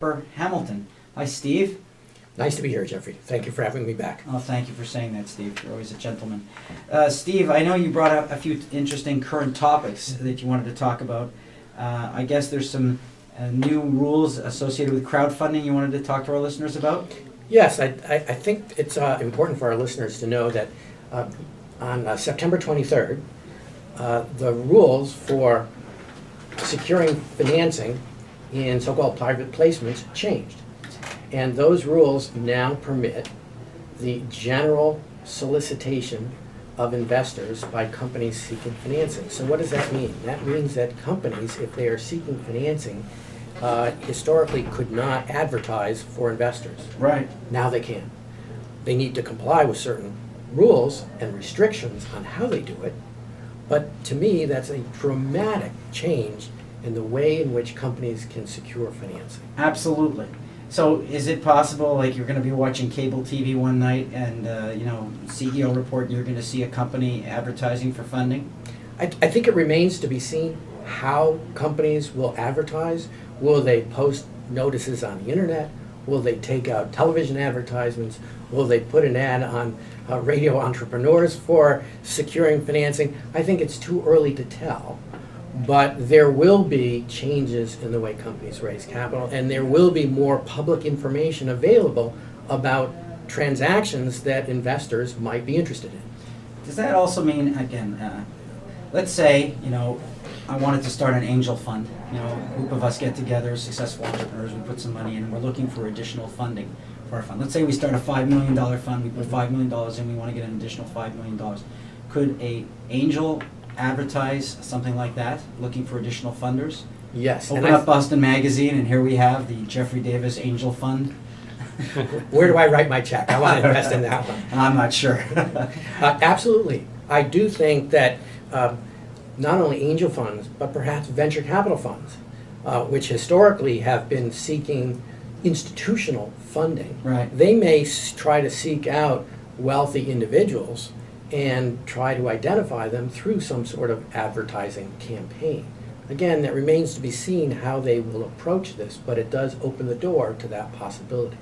Hamilton. Hi, Steve. Nice to be here, Jeffrey. Thank you for having me back. Oh, thank you for saying that, Steve. You're always a gentleman. Steve, I know you brought up a few interesting current topics that you wanted to talk about. I guess there's some new rules associated with crowdfunding you wanted to talk to our listeners about? Yes, I think it's important for our listeners to know that on September 23rd, the rules for securing financing in so-called private placements changed. And those rules now permit the general solicitation of investors by companies seeking financing. So what does that mean? That means that companies, if they are seeking financing, historically could not advertise for investors. Right. Now they can. They need to comply with certain rules and restrictions on how they do it. But to me, that's a dramatic change in the way in which companies can secure financing. Absolutely. So is it possible, like you're going to be watching cable TV one night and, CEO report, and you're going to see a company advertising for funding? I think it remains to be seen how companies will advertise. Will they post notices on the internet? Will they take out television advertisements? Will they put an ad on radio entrepreneurs for securing financing? I think it's too early to tell. But there will be changes in the way companies raise capital, and there will be more public information available about transactions that investors might be interested in. Does that also mean, again, let's say, I wanted to start an angel fund. A group of us get together, successful entrepreneurs, we put some money in, and we're looking for additional funding for our fund. Let's say we start a $5 million fund, we put $5 million in, we want to get an additional $5 million. Could a angel advertise something like that, looking for additional funders? Yes. Open up Boston Magazine, and here we have the Jeffrey Davis Angel Fund. Where do I write my check? I want to invest in that one. I'm not sure. Absolutely. I do think that not only angel funds, but perhaps venture capital funds, which historically have been seeking institutional funding. Right. They may try to seek out wealthy individuals and try to identify them through some sort of advertising campaign. Again, that remains to be seen how they will approach this, but it does open the door to that possibility.